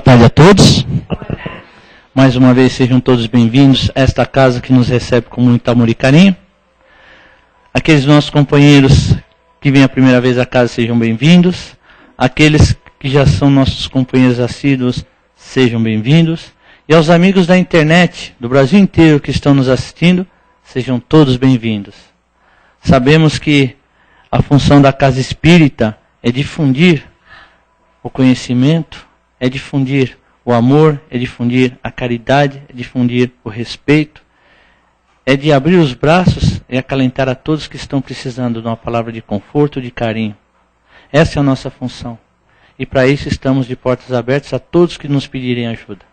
tarde a todos. Mais uma vez sejam todos bem-vindos a esta casa que nos recebe com muito amor e carinho. Aqueles nossos companheiros que vêm a primeira vez à casa, sejam bem-vindos. Aqueles que já são nossos companheiros assíduos, sejam bem-vindos. E aos amigos da internet, do Brasil inteiro que estão nos assistindo, sejam todos bem-vindos. Sabemos que a função da casa espírita é difundir o conhecimento, é difundir o amor, é difundir a caridade, é difundir o respeito, é de abrir os braços e acalentar a todos que estão precisando de uma palavra de conforto, de carinho. Essa é a nossa função. E para isso estamos de portas abertas a todos que nos pedirem ajuda.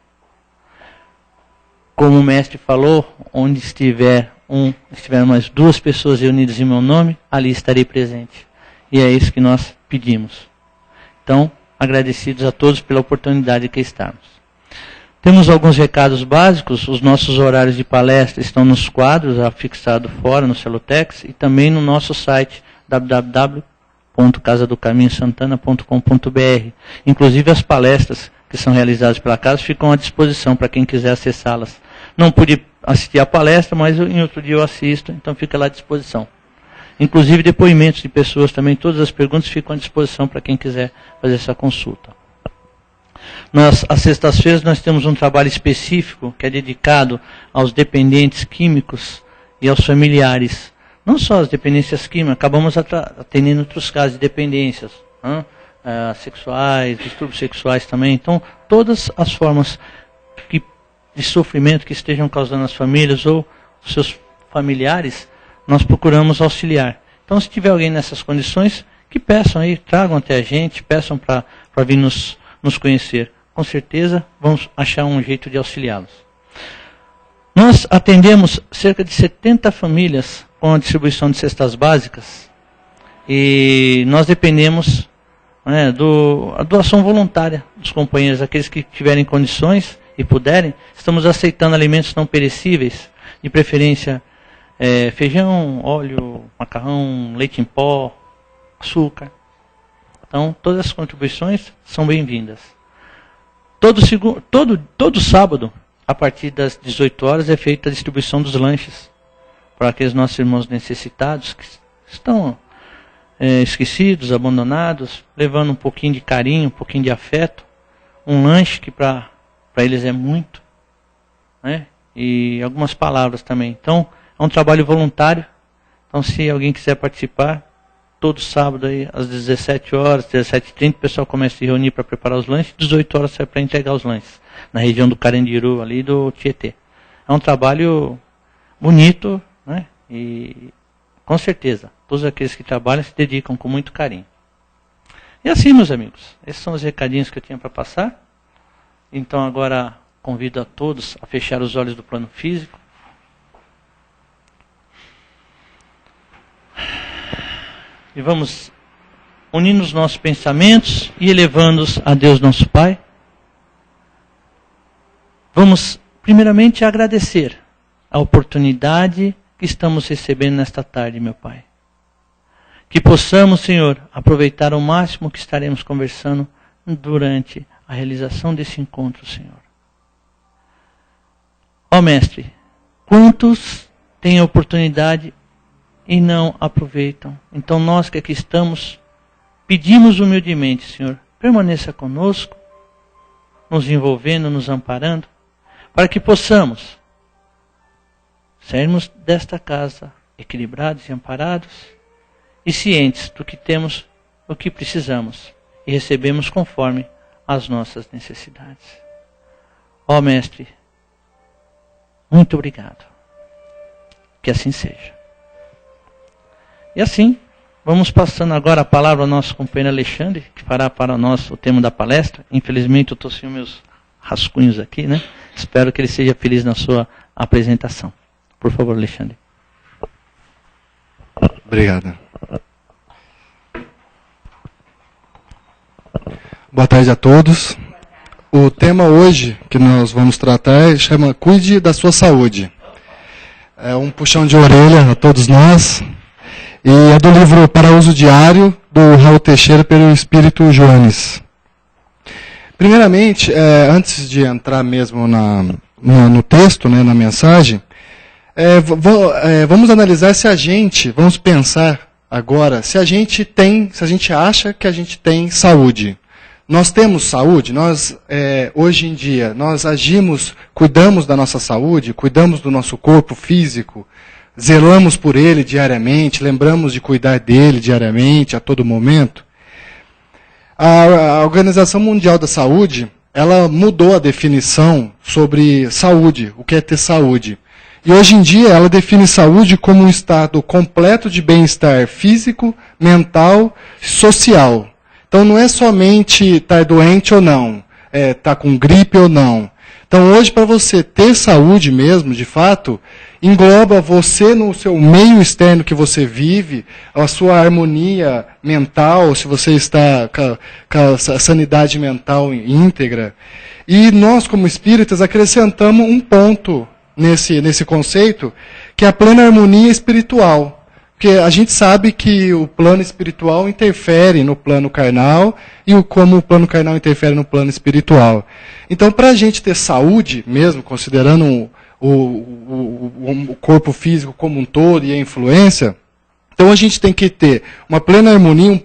Como o mestre falou, onde estiver mais duas pessoas reunidas em meu nome, ali estarei presente. E é isso que nós pedimos. Então, agradecidos a todos pela oportunidade que estarmos. Temos alguns recados básicos. Os nossos horários de palestra estão nos quadros, afixados fora no Celotex, e também no nosso site www.casadocaminhosantana.com.br. Inclusive as palestras que são realizadas pela casa ficam à disposição para quem quiser acessá-las. Não pude assistir à palestra, mas em outro dia eu assisto, então fica lá à disposição. Inclusive depoimentos de pessoas também, todas as perguntas ficam à disposição para quem quiser fazer essa consulta. Às sextas-feiras nós temos um trabalho específico que é dedicado aos dependentes químicos e aos familiares. Não só as dependências químicas, acabamos atendendo outros casos de dependências sexuais, distúrbios sexuais também. Então, todas as formas de sofrimento que estejam causando as famílias ou os seus familiares, nós procuramos auxiliar. Então, se tiver alguém nessas condições, que peçam aí, tragam até a gente, peçam para vir nos conhecer. Com certeza, vamos achar um jeito de auxiliá-los. Nós atendemos cerca de 70 famílias com a distribuição de cestas básicas e nós dependemos da doação voluntária dos companheiros, aqueles que tiverem condições e puderem. Estamos aceitando alimentos não perecíveis, de preferência feijão, óleo, macarrão, leite em pó, açúcar. Então, todas as contribuições são bem-vindas. Todo sábado, a partir das 18 horas, é feita a distribuição dos lanches para aqueles nossos irmãos necessitados que estão esquecidos, abandonados, levando um pouquinho de carinho, um pouquinho de afeto. Um lanche que para eles é muito, né? E algumas palavras também. Então, é um trabalho voluntário. Então, se alguém quiser participar, todo sábado aí, às 17 horas, 17h30, o pessoal começa a se reunir para preparar os lanches, 18 horas sai para entregar os lanches, na região do Carandiru, ali do Tietê. É um trabalho bonito, né? E com certeza, todos aqueles que trabalham se dedicam com muito carinho. E assim, meus amigos, esses são os recadinhos que eu tinha para passar. Então agora convido a todos a fechar os olhos do plano físico. E vamos unindo os nossos pensamentos e elevando-os a Deus nosso Pai. Vamos primeiramente agradecer a oportunidade que estamos recebendo nesta tarde, meu Pai. Que possamos, Senhor, aproveitar ao máximo que estaremos conversando durante a realização desse encontro, Senhor. Ó Mestre, quantos têm a oportunidade e não aproveitam? Então nós que aqui estamos, pedimos humildemente, Senhor, permaneça conosco, nos envolvendo, nos amparando, para que possamos sairmos desta casa equilibrados e amparados e cientes do que temos, o que precisamos e recebemos conforme as nossas necessidades. Ó Mestre, muito obrigado. Que assim seja. E assim, vamos passando agora a palavra ao nosso companheiro Alexandre, que fará para nós o tema da palestra. Infelizmente eu estou sem meus rascunhos aqui, né? Espero que ele seja feliz na sua apresentação. Por favor, Alexandre. Obrigado. Boa tarde a todos. O tema hoje que nós vamos tratar chama Cuide da Sua Saúde. É um puxão de orelha a todos nós. E é do livro Para Uso Diário, do Raul Teixeira, pelo Espírito Joanes. Primeiramente, antes de entrar mesmo no texto, né, na mensagem, vamos analisar vamos pensar agora, se a gente acha que a gente tem saúde. Nós temos saúde? Nós, hoje em dia, nós cuidamos da nossa saúde, cuidamos do nosso corpo físico, zelamos por ele diariamente, lembramos de cuidar dele diariamente, a todo momento? A Organização Mundial da Saúde, ela mudou a definição sobre saúde, o que é ter saúde. E hoje em dia ela define saúde como um estado completo de bem-estar físico, mental, social. Então não é somente estar doente ou não, estar com gripe ou não. Então hoje, para você ter saúde mesmo, de fato, engloba você no seu meio externo que você vive, a sua harmonia mental, se você está com a sanidade mental íntegra. E nós, como espíritas, acrescentamos um ponto nesse conceito, que é a plena harmonia espiritual. Porque a gente sabe que o plano espiritual interfere no plano carnal e como o plano carnal interfere no plano espiritual. Então, para a gente ter saúde, mesmo considerando o corpo físico como um todo e a influência, então a gente tem que ter uma plena harmonia,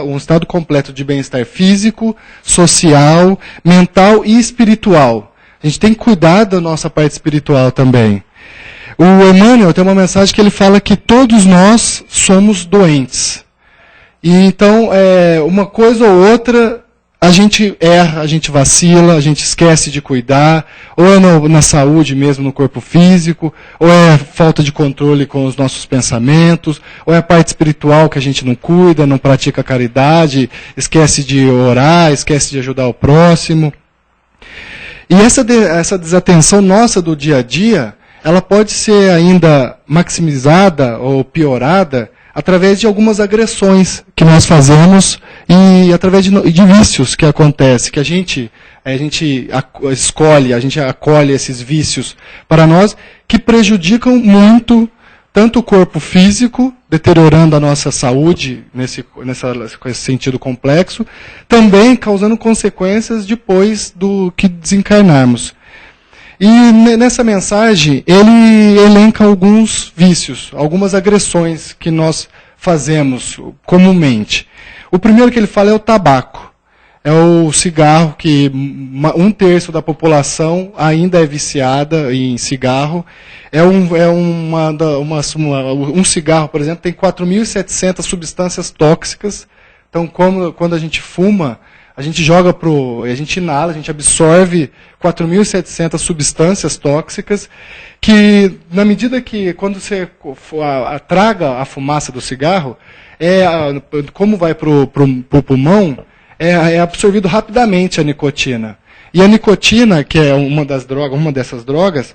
um estado completo de bem-estar físico, social, mental e espiritual. A gente tem que cuidar da nossa parte espiritual também. O Emmanuel tem uma mensagem que ele fala que todos nós somos doentes. E então, uma coisa ou outra, a gente erra, a gente vacila, a gente esquece de cuidar, ou é na saúde mesmo, no corpo físico, ou é falta de controle com os nossos pensamentos, ou é a parte espiritual que a gente não cuida, não pratica caridade, esquece de orar, esquece de ajudar o próximo. E essa desatenção nossa do dia a dia, ela pode ser ainda maximizada ou piorada através de algumas agressões que nós fazemos e através de vícios que acontecem, que a gente escolhe, a gente acolhe esses vícios para nós, que prejudicam muito tanto o corpo físico, deteriorando a nossa saúde nesse sentido complexo, também causando consequências depois do que desencarnarmos. E nessa mensagem, ele elenca alguns vícios, algumas agressões que nós fazemos comumente. O primeiro que ele fala é o tabaco. É o cigarro, que 1/3 da população ainda é viciada em cigarro. Um cigarro, por exemplo, tem 4.700 substâncias tóxicas. Então, quando a gente fuma, a gente a gente inala, a gente absorve 4.700 substâncias tóxicas, que na medida que, quando você traga a fumaça do cigarro, como vai para o pulmão, é absorvido rapidamente a nicotina. E a nicotina, que é uma dessas drogas,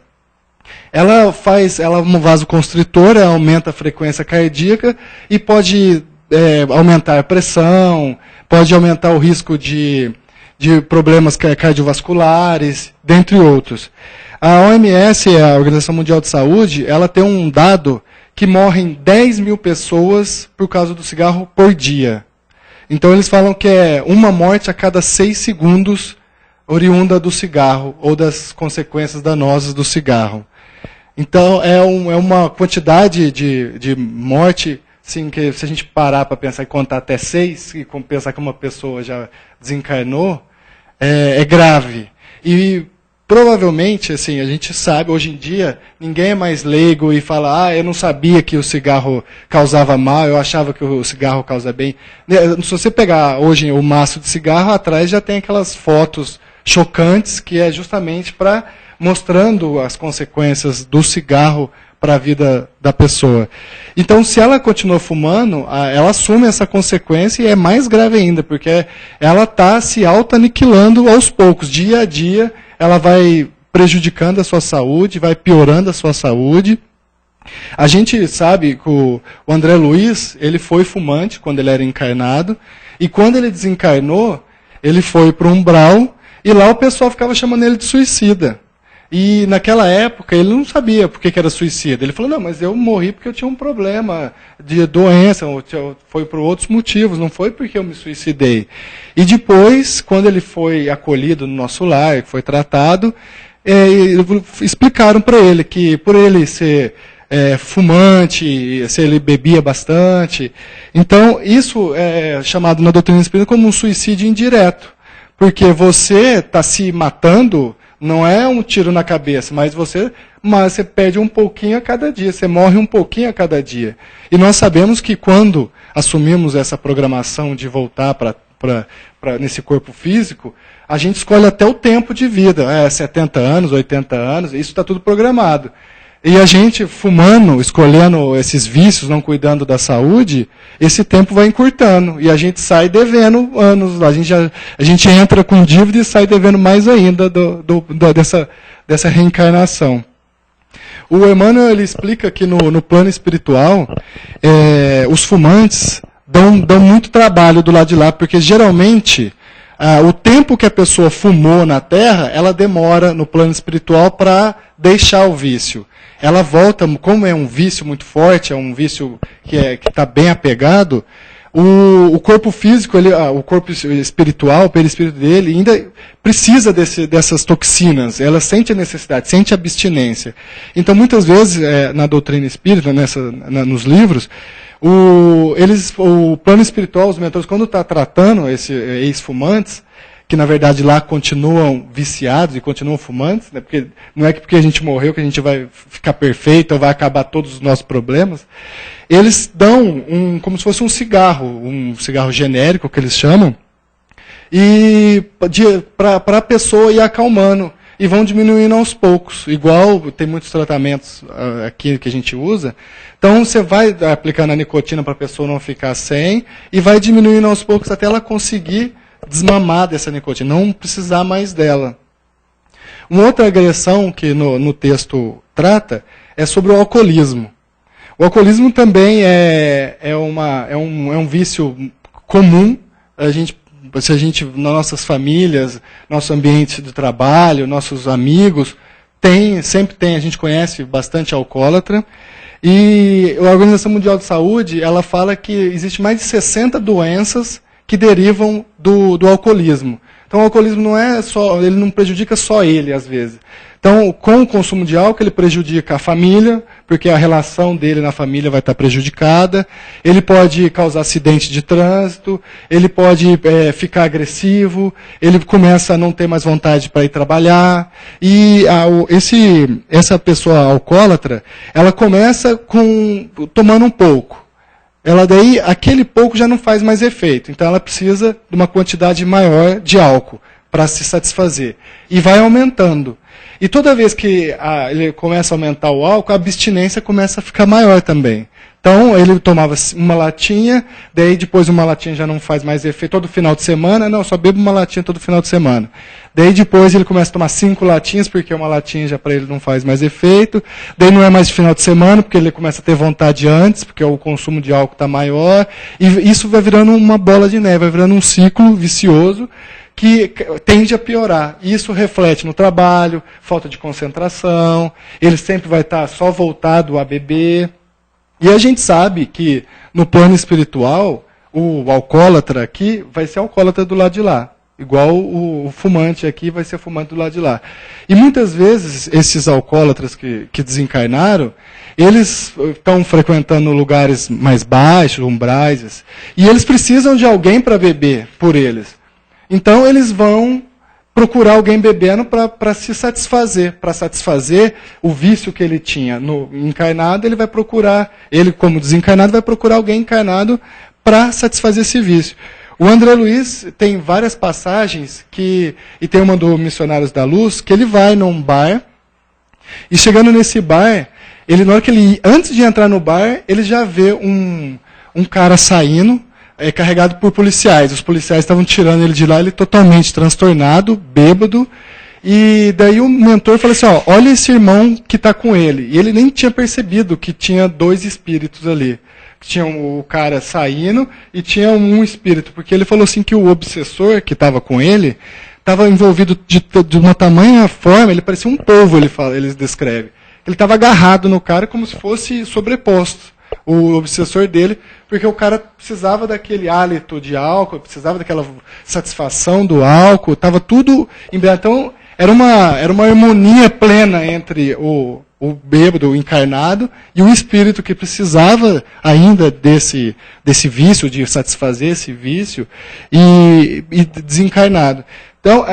ela é um vasoconstritor, ela aumenta a frequência cardíaca e pode aumentar a pressão, pode aumentar o risco de problemas cardiovasculares, dentre outros. A OMS, a Organização Mundial de Saúde, ela tem um dado que morrem 10.000 pessoas por causa do cigarro por dia. Então eles falam que é uma morte a cada 6 segundos oriunda do cigarro ou das consequências danosas do cigarro. Então é uma quantidade de morte, sim, que se a gente parar para pensar e contar até 6, e pensar que uma pessoa já desencarnou, é grave. E provavelmente, assim, a gente sabe, hoje em dia, ninguém é mais leigo e fala, eu não sabia que o cigarro causava mal, eu achava que o cigarro causa bem. Se você pegar hoje o maço de cigarro, atrás já tem aquelas fotos chocantes, que é justamente para mostrando as consequências do cigarro para a vida da pessoa. Então, se ela continua fumando, ela assume essa consequência e é mais grave ainda, porque ela está se auto-aniquilando aos poucos, dia a dia, ela vai prejudicando a sua saúde, vai piorando a sua saúde. A gente sabe que o André Luiz, ele foi fumante quando ele era encarnado, e quando ele desencarnou, ele foi para o umbral, e lá o pessoal ficava chamando ele de suicida. E naquela época ele não sabia por que era suicida. Ele falou, não, mas eu morri porque eu tinha um problema de doença, foi por outros motivos, não foi porque eu me suicidei. E depois, quando ele foi acolhido no nosso lar, foi tratado, explicaram para ele que por ele ser fumante, se ele bebia bastante. Então, isso é chamado na doutrina espírita como um suicídio indireto. Porque você está se matando, não é um tiro na cabeça, mas você perde um pouquinho a cada dia, você morre um pouquinho a cada dia. E nós sabemos que quando assumimos essa programação de voltar nesse corpo físico, a gente escolhe até o tempo de vida, 70 anos, 80 anos, isso está tudo programado. E a gente, fumando, escolhendo esses vícios, não cuidando da saúde, esse tempo vai encurtando. E a gente sai devendo anos. A gente entra com dívida e sai devendo mais ainda dessa reencarnação. O Emmanuel ele explica que no plano espiritual, os fumantes dão muito trabalho do lado de lá, porque geralmente o tempo que a pessoa fumou na Terra, ela demora no plano espiritual para deixar o vício. Ela volta, como é um vício muito forte, é um vício que está bem apegado, o corpo físico, o corpo espiritual, o perispírito dele, ainda precisa dessas toxinas. Ela sente a necessidade, sente a abstinência. Então, muitas vezes, na doutrina espírita, nos livros, o plano espiritual, os mentores, quando está tratando esses ex-fumantes, que na verdade lá continuam viciados e continuam fumantes, né? Porque não é que porque a gente morreu que a gente vai ficar perfeito ou vai acabar todos os nossos problemas. Eles dão como se fosse um cigarro genérico que eles chamam, e para a pessoa ir acalmando, e vão diminuindo aos poucos. Igual tem muitos tratamentos aqui que a gente usa. Então você vai aplicando a nicotina para a pessoa não ficar sem, e vai diminuindo aos poucos até ela conseguir desmamar dessa nicotina, não precisar mais dela. Uma outra agressão que no texto trata é sobre o alcoolismo. O alcoolismo também é um vício comum. Se a gente, nas nossas famílias, nosso ambiente de trabalho, nossos amigos, sempre tem, a gente conhece bastante alcoólatra. E a Organização Mundial de Saúde, ela fala que existe mais de 60 doenças que derivam do alcoolismo. Então o alcoolismo ele não prejudica só ele, às vezes. Então, com o consumo de álcool, ele prejudica a família, porque a relação dele na família vai estar prejudicada. Ele pode causar acidente de trânsito, ele pode ficar agressivo, ele começa a não ter mais vontade para ir trabalhar. E essa pessoa alcoólatra, ela começa tomando um pouco. Aquele pouco já não faz mais efeito. Então ela precisa de uma quantidade maior de álcool para se satisfazer. E vai aumentando. E toda vez que ele começa a aumentar o álcool, a abstinência começa a ficar maior também. Então ele tomava uma latinha, daí depois uma latinha já não faz mais efeito. Todo final de semana, não, só bebo uma latinha todo final de semana. Daí depois ele começa a tomar 5 latinhas, porque uma latinha já para ele não faz mais efeito. Daí não é mais de final de semana, porque ele começa a ter vontade antes, porque o consumo de álcool está maior. E isso vai virando uma bola de neve, vai virando um ciclo vicioso que tende a piorar. Isso reflete no trabalho, falta de concentração, ele sempre vai estar só voltado a beber. E a gente sabe que no plano espiritual, o alcoólatra aqui vai ser alcoólatra do lado de lá. Igual o fumante aqui vai ser fumante do lado de lá. E muitas vezes esses alcoólatras que desencarnaram, eles estão frequentando lugares mais baixos, umbrais, e eles precisam de alguém para beber por eles. Então eles vão procurar alguém bebendo para se satisfazer. Para satisfazer o vício que ele tinha no encarnado, ele vai procurar, ele como desencarnado, vai procurar alguém encarnado para satisfazer esse vício. O André Luiz tem várias passagens, e tem uma do Missionários da Luz, que ele vai num bar, e chegando nesse bar, na hora que antes de entrar no bar, ele já vê um cara saindo, carregado por policiais. Os policiais estavam tirando ele de lá, ele totalmente transtornado, bêbado. E daí o mentor falou assim, olha esse irmão que está com ele. E ele nem tinha percebido que tinha 2 espíritos ali. Tinha o cara saindo e tinha um espírito. Porque ele falou assim que o obsessor que estava com ele estava envolvido de uma tamanha forma, ele parecia um polvo, ele descreve. Ele estava agarrado no cara como se fosse sobreposto, o obsessor dele, porque o cara precisava daquele hálito de álcool, precisava daquela satisfação do álcool, estava tudo embriagado. Então, era uma harmonia plena entre o bêbado, o encarnado, e o espírito que precisava ainda desse vício, de satisfazer esse vício, e desencarnado. Então,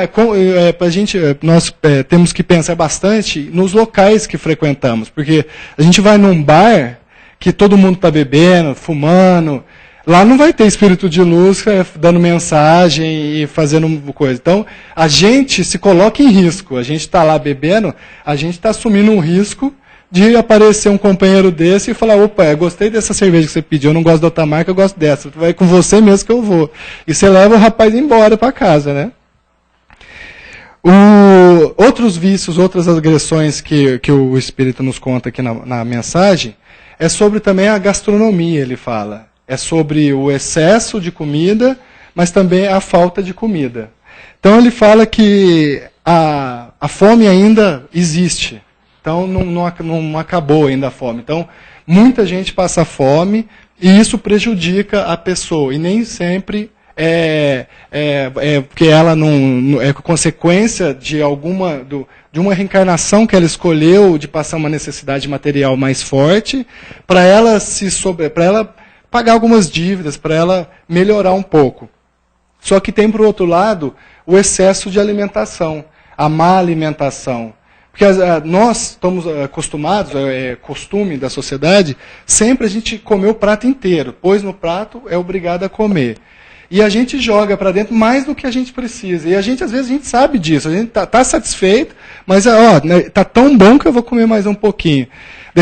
nós temos que pensar bastante nos locais que frequentamos, porque a gente vai num bar que todo mundo está bebendo, fumando, lá não vai ter espírito de luz dando mensagem e fazendo coisa. Então, a gente se coloca em risco. A gente está lá bebendo, a gente está assumindo um risco de aparecer um companheiro desse e falar, opa, eu gostei dessa cerveja que você pediu, eu não gosto da outra marca, eu gosto dessa. Vai com você mesmo que eu vou. E você leva o rapaz embora para casa, né? Outros vícios, outras agressões que o Espírito nos conta aqui na mensagem, é sobre também a gastronomia, ele fala. É sobre o excesso de comida, mas também a falta de comida. Então ele fala que a fome ainda existe. Então não acabou ainda a fome. Então muita gente passa fome e isso prejudica a pessoa. E nem sempre porque ela não é consequência de uma reencarnação que ela escolheu de passar uma necessidade material mais forte para ela pagar algumas dívidas, para ela melhorar um pouco. Só que tem, por outro lado, o excesso de alimentação, a má alimentação. Porque nós estamos acostumados, é costume da sociedade, sempre a gente comer o prato inteiro. Pôs no prato, é obrigado a comer. E a gente joga para dentro mais do que a gente precisa. E às vezes a gente sabe disso, a gente está satisfeito, mas está tão bom que eu vou comer mais um pouquinho.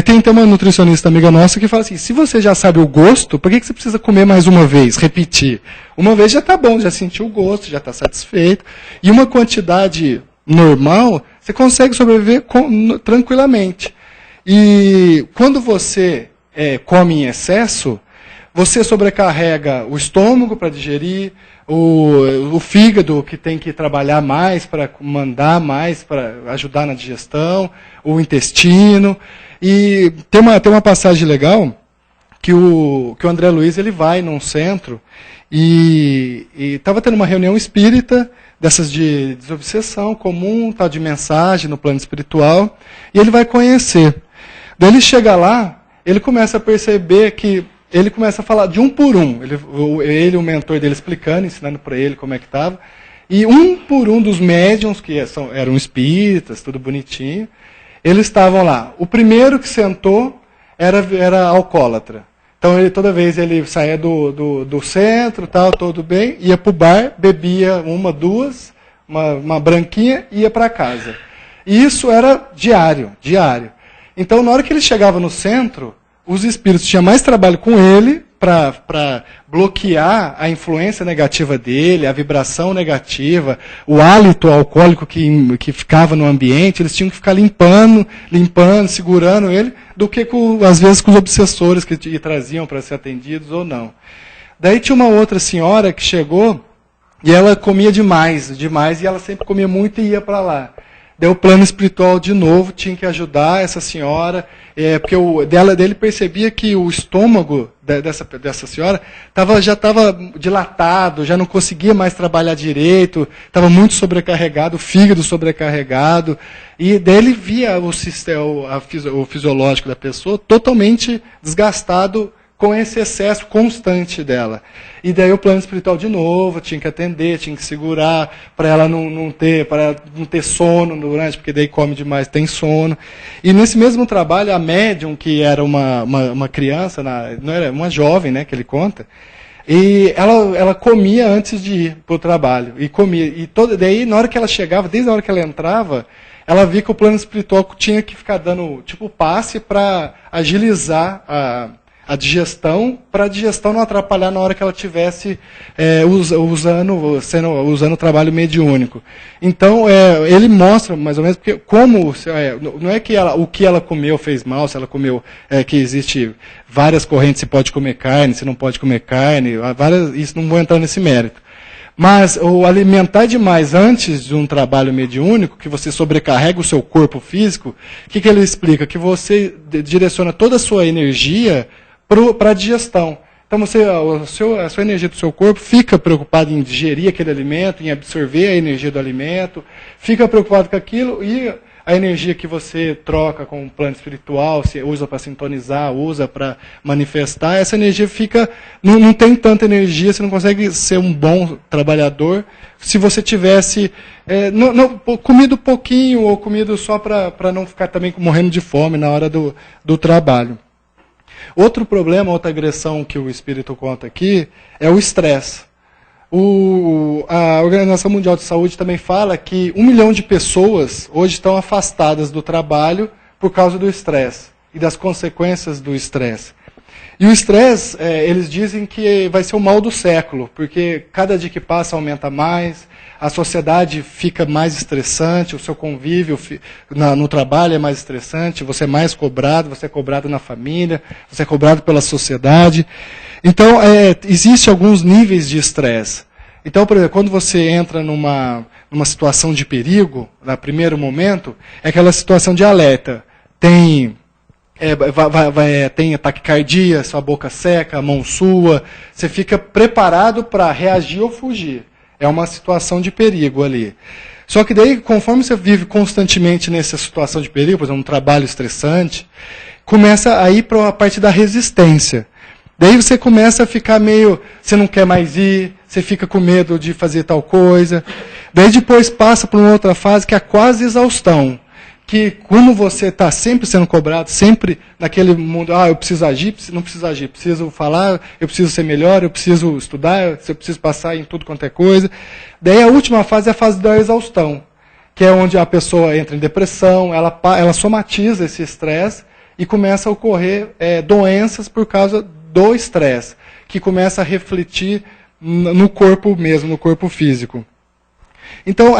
Tem uma nutricionista amiga nossa que fala assim, se você já sabe o gosto, por que você precisa comer mais uma vez, repetir? Uma vez já está bom, já sentiu o gosto, já está satisfeito. E uma quantidade normal, você consegue sobreviver tranquilamente. E quando você come em excesso, você sobrecarrega o estômago para digerir, o fígado que tem que trabalhar mais para mandar mais, para ajudar na digestão, o intestino. E tem uma passagem legal que o André Luiz ele vai num centro e estava tendo uma reunião espírita, dessas de desobsessão comum, tal de mensagem no plano espiritual, e ele vai conhecer. Daí ele chega lá, ele começa a perceber que ele começa a falar de um por um. Ele o mentor dele explicando, ensinando para ele como é que estava. E um por um dos médiuns, que eram espíritas, tudo bonitinho, eles estavam lá. O primeiro que sentou era alcoólatra. Então, toda vez ele saía do centro, tal, todo bem, ia para o bar, bebia duas, uma branquinha, e ia para casa. E isso era diário. Então, na hora que ele chegava no centro, os espíritos tinham mais trabalho com ele para bloquear a influência negativa dele, a vibração negativa, o hálito alcoólico que ficava no ambiente. Eles tinham que ficar limpando, segurando ele, do que às vezes com os obsessores que traziam para ser atendidos ou não. Daí tinha uma outra senhora que chegou e ela comia demais, e ela sempre comia muito e ia para lá. Daí o plano espiritual, de novo, tinha que ajudar essa senhora, porque dele percebia que o estômago dessa senhora já estava dilatado, já não conseguia mais trabalhar direito, estava muito sobrecarregado, o fígado sobrecarregado, e daí ele via o fisiológico da pessoa totalmente desgastado com esse excesso constante dela. E daí o plano espiritual, de novo, tinha que atender, tinha que segurar, para ela não ter sono durante, porque daí come demais, tem sono. E nesse mesmo trabalho, a médium, que era uma criança, não era uma jovem, né, que ele conta, e ela comia antes de ir para o trabalho. E comia. E daí, na hora que ela chegava, desde a hora que ela entrava, ela via que o plano espiritual tinha que ficar dando passe para agilizar a digestão, para a digestão não atrapalhar na hora que ela estivesse usando o trabalho mediúnico. Então, ele mostra, mais ou menos, porque não é que o que ela comeu fez mal, se ela comeu, que existe várias correntes, se pode comer carne, se não pode comer carne, isso não vou entrar nesse mérito. Mas o alimentar demais antes de um trabalho mediúnico, que você sobrecarrega o seu corpo físico, o que ele explica? Que você direciona toda a sua energia para a digestão. Então a sua energia do seu corpo fica preocupada em digerir aquele alimento, em absorver a energia do alimento, fica preocupado com aquilo e a energia que você troca com o plano espiritual, você usa para sintonizar, usa para manifestar, essa energia fica, não tem tanta energia, você não consegue ser um bom trabalhador se você tivesse comido pouquinho ou comido só para não ficar também morrendo de fome na hora do trabalho. Outro problema, outra agressão que o Espírito conta aqui é o estresse. A Organização Mundial de Saúde também fala que 1 milhão de pessoas hoje estão afastadas do trabalho por causa do estresse e das consequências do estresse. E o estresse, eles dizem que vai ser o mal do século, porque cada dia que passa aumenta mais, a sociedade fica mais estressante, o seu convívio no trabalho é mais estressante, você é mais cobrado, você é cobrado na família, você é cobrado pela sociedade. Então, existem alguns níveis de estresse. Então, por exemplo, quando você entra numa situação de perigo, no primeiro momento, é aquela situação de alerta. Tem taquicardia, sua boca seca, a mão sua, você fica preparado para reagir ou fugir. É uma situação de perigo ali. Só que daí, conforme você vive constantemente nessa situação de perigo, por exemplo, um trabalho estressante, começa a ir para a parte da resistência. Daí você começa a ficar você não quer mais ir, você fica com medo de fazer tal coisa. Daí depois passa por uma outra fase que é quase exaustão. Que como você está sempre sendo cobrado, sempre naquele mundo, eu preciso agir, não preciso agir, preciso falar, eu preciso ser melhor, eu preciso estudar, eu preciso passar em tudo quanto é coisa. Daí a última fase é a fase da exaustão, que é onde a pessoa entra em depressão, ela somatiza esse estresse e começa a ocorrer doenças por causa do estresse, que começa a refletir no corpo mesmo, no corpo físico. Então,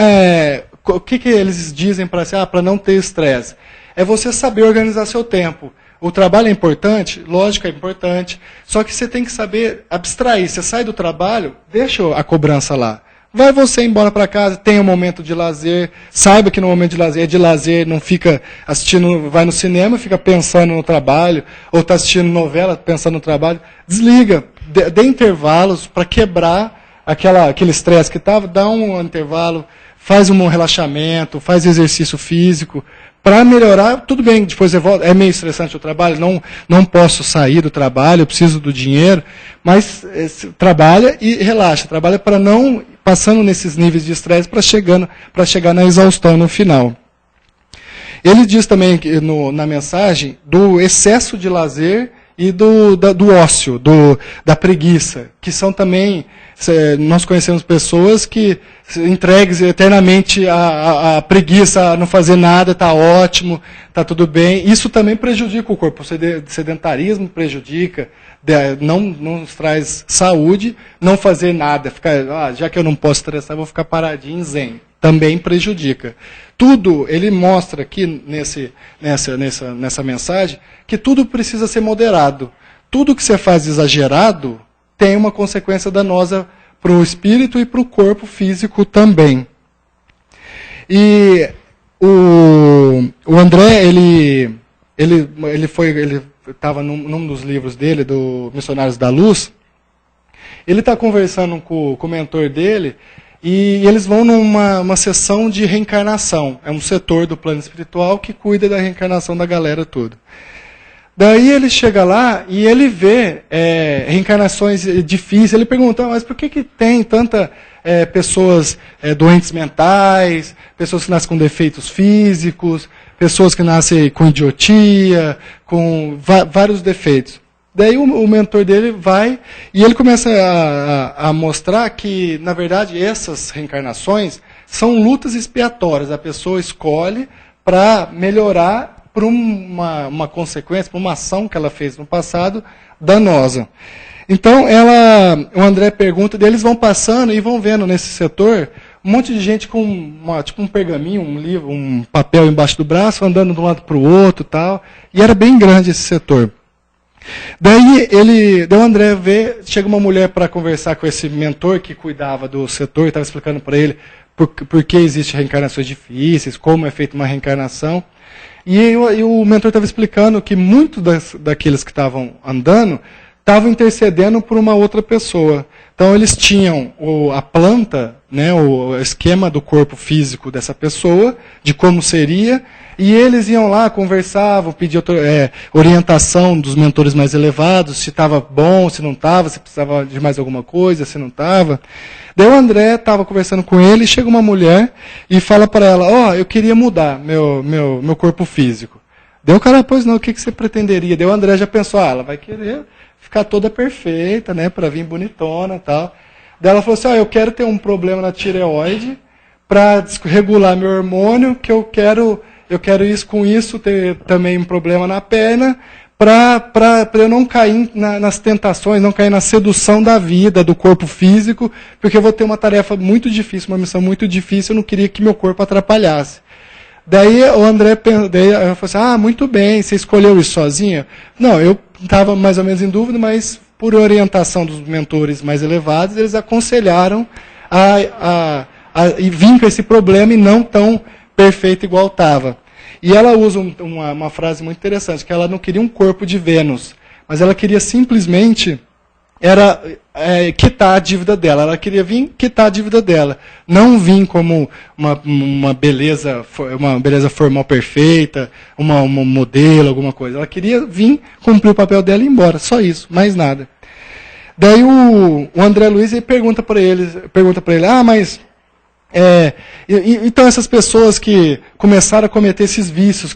o que eles dizem para não ter estresse? É você saber organizar seu tempo. O trabalho é importante? Lógico, é importante. Só que você tem que saber abstrair. Você sai do trabalho, deixa a cobrança lá. Vai você embora para casa, tenha um momento de lazer. Saiba que no momento de lazer, não fica assistindo, vai no cinema, fica pensando no trabalho, ou está assistindo novela, pensando no trabalho. Desliga, dê intervalos para quebrar aquele estresse que estava, dá um intervalo, faz um relaxamento, faz exercício físico, para melhorar, tudo bem, depois você volta, é meio estressante o trabalho, não posso sair do trabalho, eu preciso do dinheiro, mas trabalha e relaxa, trabalha para não passando nesses níveis de estresse para chegar na exaustão no final. Ele diz também na mensagem do excesso de lazer e do ócio, da preguiça, que são também, nós conhecemos pessoas que entregues eternamente a preguiça, a não fazer nada, está ótimo, está tudo bem. Isso também prejudica o corpo, o sedentarismo prejudica, não nos traz saúde, não fazer nada, ficar, já que eu não posso estressar, vou ficar paradinho zen. Também prejudica. Tudo, ele mostra aqui nessa mensagem, que tudo precisa ser moderado. Tudo que você faz exagerado tem uma consequência danosa para o espírito e para o corpo físico também. E o André, ele estava num dos livros dele, do Missionários da Luz, ele está conversando com o mentor dele, e eles vão numa sessão de reencarnação. É um setor do plano espiritual que cuida da reencarnação da galera toda. Daí ele chega lá e ele vê reencarnações difíceis. Ele pergunta, mas por que tem tanta pessoas doentes mentais, pessoas que nascem com defeitos físicos, pessoas que nascem com idiotia, com vários defeitos? Daí o mentor dele vai e ele começa a mostrar que, na verdade, essas reencarnações são lutas expiatórias. A pessoa escolhe para melhorar por uma consequência, por uma ação que ela fez no passado danosa. Então, o André pergunta, daí eles vão passando e vão vendo nesse setor um monte de gente com tipo um pergaminho, um livro, um papel embaixo do braço, andando de um lado para o outro e tal. E era bem grande esse setor. Daí o André vê, chega uma mulher para conversar com esse mentor que cuidava do setor, estava explicando para ele por que existem reencarnações difíceis, como é feita uma reencarnação. E o mentor estava explicando que muitos daqueles que estavam andando estavam intercedendo por uma outra pessoa. Então eles tinham a planta, né, o esquema do corpo físico dessa pessoa, de como seria, e eles iam lá, conversavam, pediam orientação dos mentores mais elevados, se estava bom, se não estava, se precisava de mais alguma coisa, se não estava. Daí o André estava conversando com ele, e chega uma mulher e fala para ela, eu queria mudar meu corpo físico. Daí o cara, pois não, o que você pretenderia? Daí o André já pensou, ela vai querer ficar toda perfeita, né, para vir bonitona e tal. Daí ela falou assim, eu quero ter um problema na tireoide para regular meu hormônio, que eu quero isso com isso, ter também um problema na perna, para eu não cair nas tentações, não cair na sedução da vida, do corpo físico, porque eu vou ter uma tarefa muito difícil, uma missão muito difícil, eu não queria que meu corpo atrapalhasse. Daí o André falou assim, muito bem, você escolheu isso sozinha? Não, eu estava mais ou menos em dúvida, mas por orientação dos mentores mais elevados, eles aconselharam a vir com esse problema e não tão perfeito igual estava. E ela usa uma frase muito interessante, que ela não queria um corpo de Vênus, mas ela queria simplesmente quitar a dívida dela. Ela queria vir quitar a dívida dela. Não vir como uma beleza formal perfeita, um modelo, alguma coisa. Ela queria vir cumprir o papel dela e ir embora. Só isso, mais nada. Daí o André Luiz pergunta para ele, mas então essas pessoas que começaram a cometer esses vícios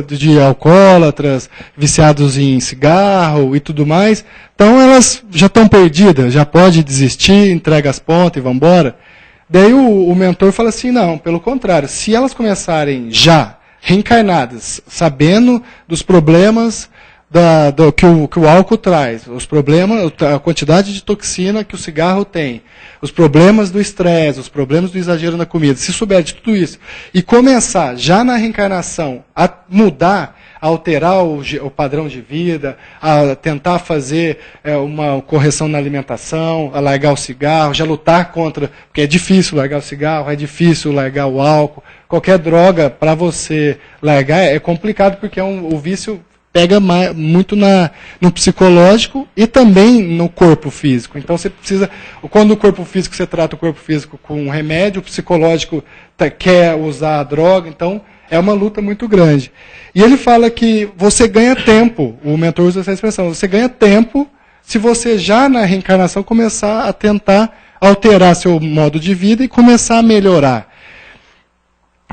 de alcoólatras, viciados em cigarro e tudo mais, então elas já estão perdidas, já pode desistir, entrega as pontas e vão embora. Daí o mentor fala assim, não, pelo contrário, se elas começarem já reencarnadas, sabendo dos problemas que o álcool traz, os problemas, a quantidade de toxina que o cigarro tem, os problemas do estresse, os problemas do exagero na comida, se souber de tudo isso, e começar já na reencarnação a mudar, a alterar o padrão de vida, a tentar fazer uma correção na alimentação, a largar o cigarro, já lutar contra, porque é difícil largar o cigarro, é difícil largar o álcool, qualquer droga para você largar é complicado porque o vício pega muito no psicológico e também no corpo físico. Então você precisa, quando o corpo físico você trata o corpo físico com um remédio, o psicológico quer usar a droga, então é uma luta muito grande. E ele fala que você ganha tempo, o mentor usa essa expressão, você ganha tempo se você já na reencarnação começar a tentar alterar seu modo de vida e começar a melhorar.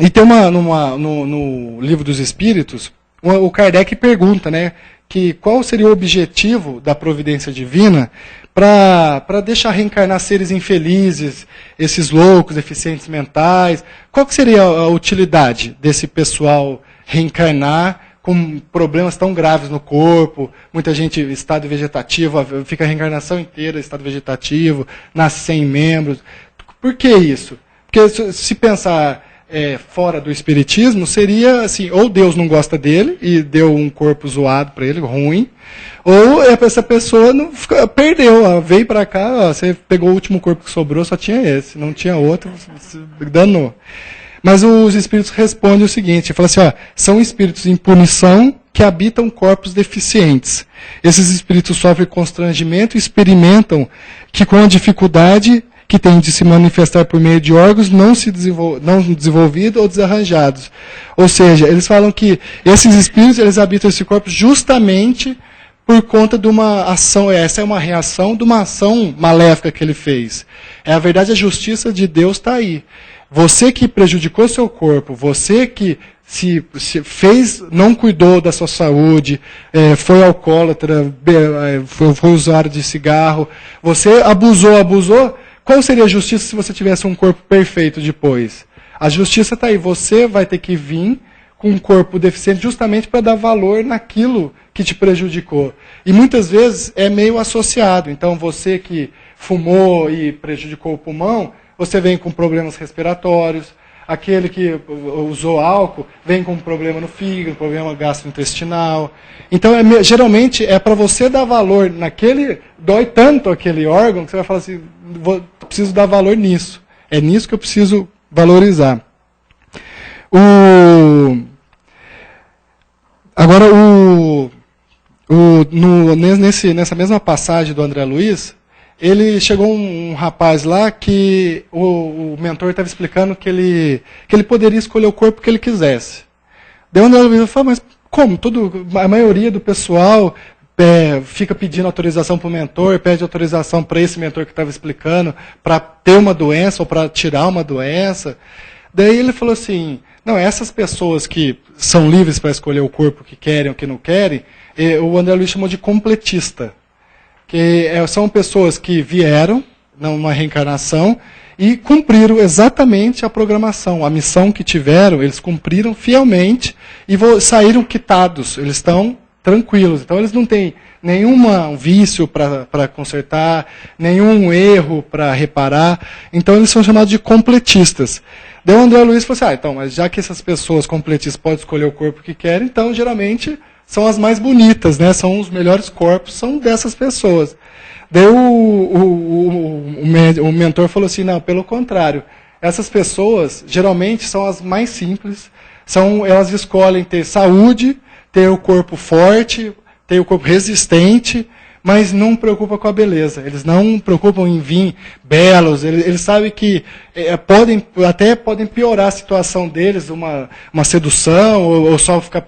E tem no Livro dos Espíritos, o Kardec pergunta, né, que qual seria o objetivo da providência divina para deixar reencarnar seres infelizes, esses loucos, deficientes mentais. Qual que seria a utilidade desse pessoal reencarnar com problemas tão graves no corpo, muita gente em estado vegetativo, fica a reencarnação inteira em estado vegetativo, nasce sem membros. Por que isso? Porque se pensar fora do espiritismo, seria assim, ou Deus não gosta dele e deu um corpo zoado para ele, ruim, ou essa pessoa perdeu, veio para cá, você pegou o último corpo que sobrou, só tinha esse, não tinha outro, se danou. Mas os espíritos respondem o seguinte, falam assim, são espíritos em punição que habitam corpos deficientes. Esses espíritos sofrem constrangimento e experimentam que com a dificuldade que tem de se manifestar por meio de órgãos não desenvolvidos ou desarranjados. Ou seja, eles falam que esses espíritos eles habitam esse corpo justamente por conta de uma ação, essa é uma reação de uma ação maléfica que ele fez. A verdade, a justiça de Deus está aí. Você que prejudicou seu corpo, você que se fez, não cuidou da sua saúde, foi alcoólatra, foi usuário de cigarro, você abusou, qual seria a justiça se você tivesse um corpo perfeito depois? A justiça está aí. Você vai ter que vir com um corpo deficiente justamente para dar valor naquilo que te prejudicou. E muitas vezes é meio associado. Então você que fumou e prejudicou o pulmão, você vem com problemas respiratórios. aquele que usou álcool vem com um problema no fígado, problema gastrointestinal. Então, geralmente, é para você dar valor naquele... Dói tanto aquele órgão que você vai falar assim, preciso dar valor nisso. É nisso que eu preciso valorizar. Agora, nessa mesma passagem do André Luiz, chegou um rapaz lá que o mentor estava explicando que ele poderia escolher o corpo que ele quisesse. Daí o André Luiz falou, mas como? A maioria do pessoal fica pedindo autorização para o mentor, pede autorização para esse mentor que estava explicando, para ter uma doença ou para tirar uma doença. Daí ele falou assim, não, essas pessoas que são livres para escolher o corpo que querem ou que não querem, o André Luiz chamou de completista. Que são pessoas que vieram numa reencarnação e cumpriram exatamente a programação, a missão que tiveram, eles cumpriram fielmente e saíram quitados, eles estão tranquilos. Então eles não têm nenhum vício para consertar, nenhum erro para reparar, então eles são chamados de completistas. Daí o André Luiz falou assim, então, mas já que essas pessoas completistas podem escolher o corpo que querem, então geralmente são as mais bonitas, né? São os melhores corpos, são dessas pessoas. Daí o mentor falou assim, não, pelo contrário, essas pessoas geralmente são as mais simples, elas escolhem ter saúde, ter o corpo forte, ter o corpo resistente, mas não preocupa com a beleza. Eles não preocupam em vir belos. Eles sabem que podem piorar a situação deles, uma sedução, ou só ficar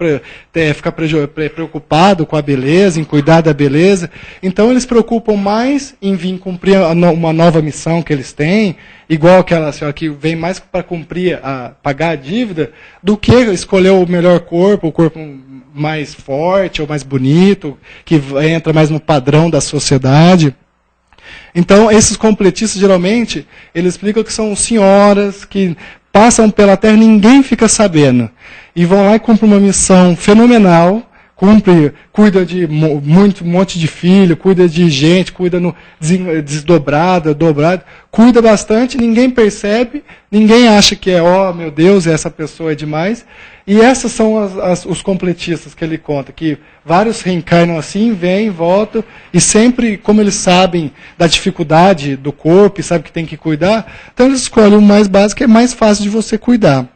preocupado com a beleza, em cuidar da beleza. Então eles preocupam mais em vir cumprir uma nova missão que eles têm, igual aquela senhora que vem mais para pagar a dívida, do que escolher o melhor corpo, o corpo mais forte ou mais bonito, que entra mais no padrão da sociedade. Então, esses completistas, geralmente, eles explicam que são senhoras que passam pela Terra e ninguém fica sabendo. E vão lá e cumprem uma missão fenomenal, cuida de um monte de filho, cuida de gente, cuida desdobrado, cuida bastante, ninguém percebe, ninguém acha que meu Deus, essa pessoa é demais. E essas são os completistas que ele conta, que vários reencarnam assim, vêm, voltam, e sempre, como eles sabem da dificuldade do corpo e sabem que tem que cuidar, então eles escolhem o mais básico, que é mais fácil de você cuidar.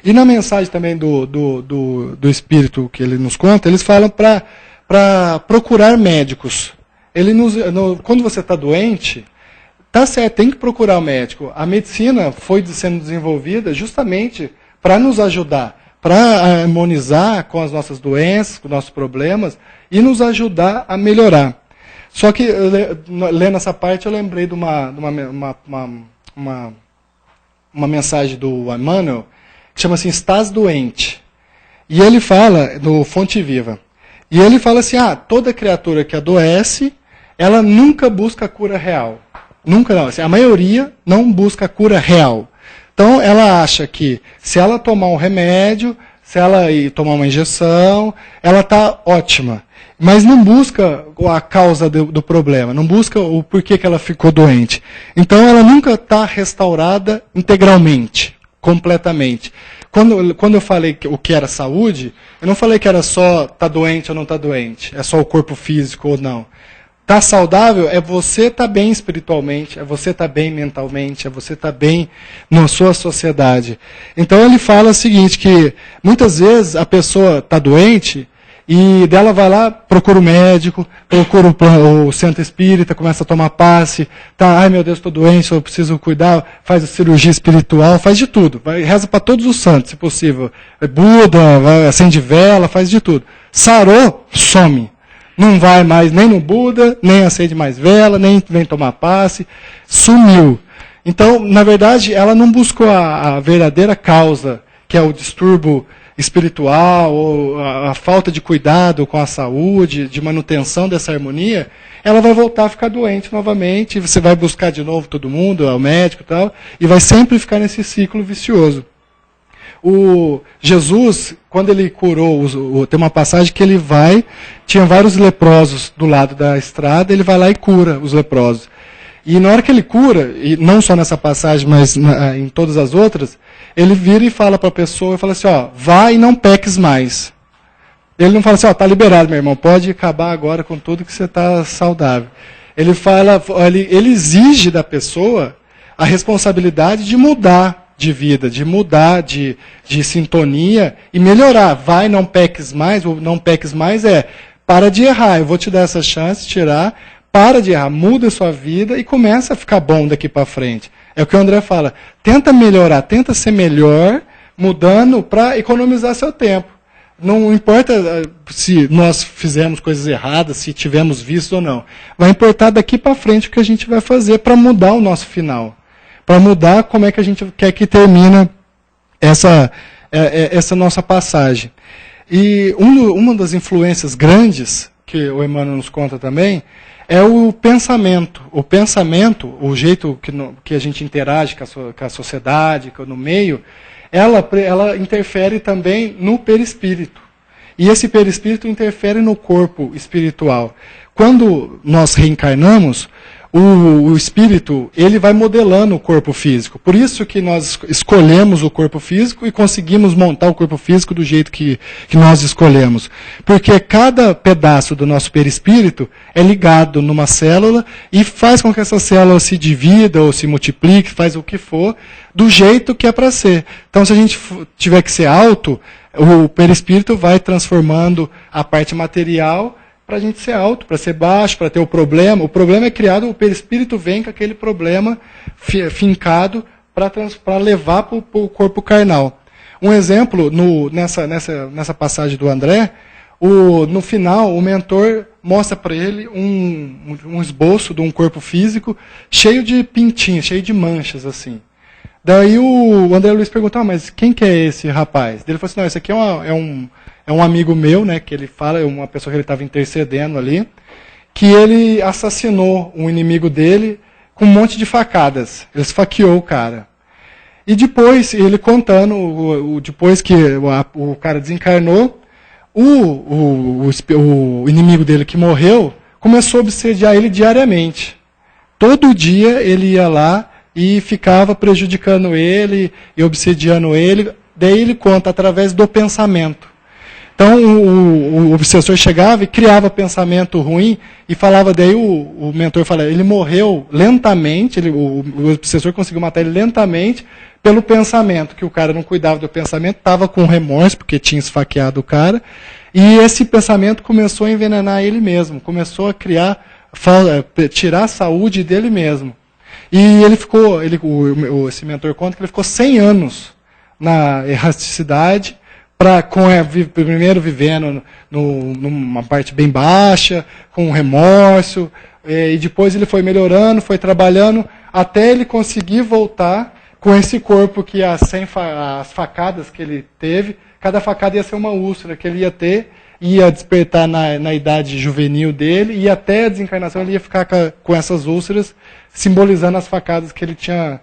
E na mensagem também do Espírito que ele nos conta, eles falam para procurar médicos. Quando você está doente, tá certo, tem que procurar o médico. A medicina foi sendo desenvolvida justamente para nos ajudar, para harmonizar com as nossas doenças, com os nossos problemas, e nos ajudar a melhorar. Só que, lendo essa parte, eu lembrei de uma mensagem do Emmanuel, que chama assim, estás doente. E ele fala, no Fonte Viva, e ele fala assim, toda criatura que adoece, ela nunca busca a cura real. Nunca não, assim, a maioria não busca a cura real. Então, ela acha que se ela tomar um remédio, se ela ir tomar uma injeção, ela está ótima. Mas não busca a causa do problema, não busca o porquê que ela ficou doente. Então, ela nunca está restaurada integralmente, completamente. Quando eu falei o que era saúde, eu não falei que era só tá doente ou não está doente, é só o corpo físico ou não. Estar saudável é você estar bem espiritualmente, é você estar bem mentalmente, é você estar bem na sua sociedade. Então ele fala o seguinte, que muitas vezes a pessoa está doente e dela vai lá, procura o médico, procura o centro espírita, começa a tomar passe, ai meu Deus, estou doente, eu preciso cuidar, faz a cirurgia espiritual, faz de tudo, reza para todos os santos, se possível. Buda, acende vela, faz de tudo. Sarou, some. Não vai mais nem no Buda, nem acende mais vela, nem vem tomar passe. Sumiu. Então, na verdade, ela não buscou a verdadeira causa, que é o distúrbio espiritual, ou a falta de cuidado com a saúde, de manutenção dessa harmonia. Ela vai voltar a ficar doente novamente, você vai buscar de novo todo mundo, ao médico e tal, e vai sempre ficar nesse ciclo vicioso. O Jesus, quando ele curou, tem uma passagem que ele tinha vários leprosos do lado da estrada, ele vai lá e cura os leprosos. E na hora que ele cura, e não só nessa passagem, mas em todas as outras, ele vira e fala para a pessoa, e fala assim, ó, vai e não peques mais. Ele não fala assim, ó, tá liberado, meu irmão, pode acabar agora com tudo que você está saudável. Ele fala, ele exige da pessoa a responsabilidade de mudar de vida, de mudar de sintonia e melhorar. Vai, não peques mais, ou não peques mais para de errar, eu vou te dar essa chance, tirar, para de errar, muda a sua vida e começa a ficar bom daqui para frente. É o que o André fala, tenta melhorar, tenta ser melhor, mudando para economizar seu tempo. Não importa se nós fizemos coisas erradas, se tivemos visto ou não. Vai importar daqui para frente o que a gente vai fazer para mudar o nosso final. Para mudar como é que a gente quer que termine essa nossa passagem. E uma das influências grandes, que o Emmanuel nos conta também, é o pensamento. O pensamento, o jeito que a gente interage com a sociedade, no meio, ela interfere também no perispírito. E esse perispírito interfere no corpo espiritual. Quando nós reencarnamos, o espírito ele vai modelando o corpo físico. Por isso que nós escolhemos o corpo físico e conseguimos montar o corpo físico do jeito que nós escolhemos. Porque cada pedaço do nosso perispírito é ligado numa célula e faz com que essa célula se divida ou se multiplique, faz o que for, do jeito que é para ser. Então, se a gente tiver que ser alto, o perispírito vai transformando a parte material para a gente ser alto, para ser baixo, para ter o problema. O problema é criado, o perispírito vem com aquele problema fincado para levar para o corpo carnal. Um exemplo, nessa passagem do André, no final, o mentor mostra para ele um esboço de um corpo físico cheio de pintinhas, cheio de manchas, assim. Daí o André Luiz perguntou, mas quem que é esse rapaz? Ele falou assim, não, esse aqui é um amigo meu, né, que ele fala, uma pessoa que ele estava intercedendo ali, que ele assassinou um inimigo dele com um monte de facadas. Ele esfaqueou o cara. E depois, ele contando, depois que o cara desencarnou, o inimigo dele que morreu começou a obsediar ele diariamente. Todo dia ele ia lá e ficava prejudicando ele e obsediando ele. Daí ele conta através do pensamento. Então o obsessor chegava e criava pensamento ruim e falava, daí o mentor fala, ele morreu lentamente, o obsessor conseguiu matar ele lentamente pelo pensamento, que o cara não cuidava do pensamento, estava com remorso porque tinha esfaqueado o cara, e esse pensamento começou a envenenar ele mesmo, começou a tirar a saúde dele mesmo. E ele ficou, esse mentor conta que ele ficou 100 anos na erraticidade, primeiro vivendo numa parte bem baixa, com remorso, e depois ele foi melhorando, foi trabalhando, até ele conseguir voltar com esse corpo que as facadas que ele teve, cada facada ia ser uma úlcera que ele ia ter, ia despertar na idade juvenil dele, e até a desencarnação ele ia ficar com essas úlceras, simbolizando as facadas que ele tinha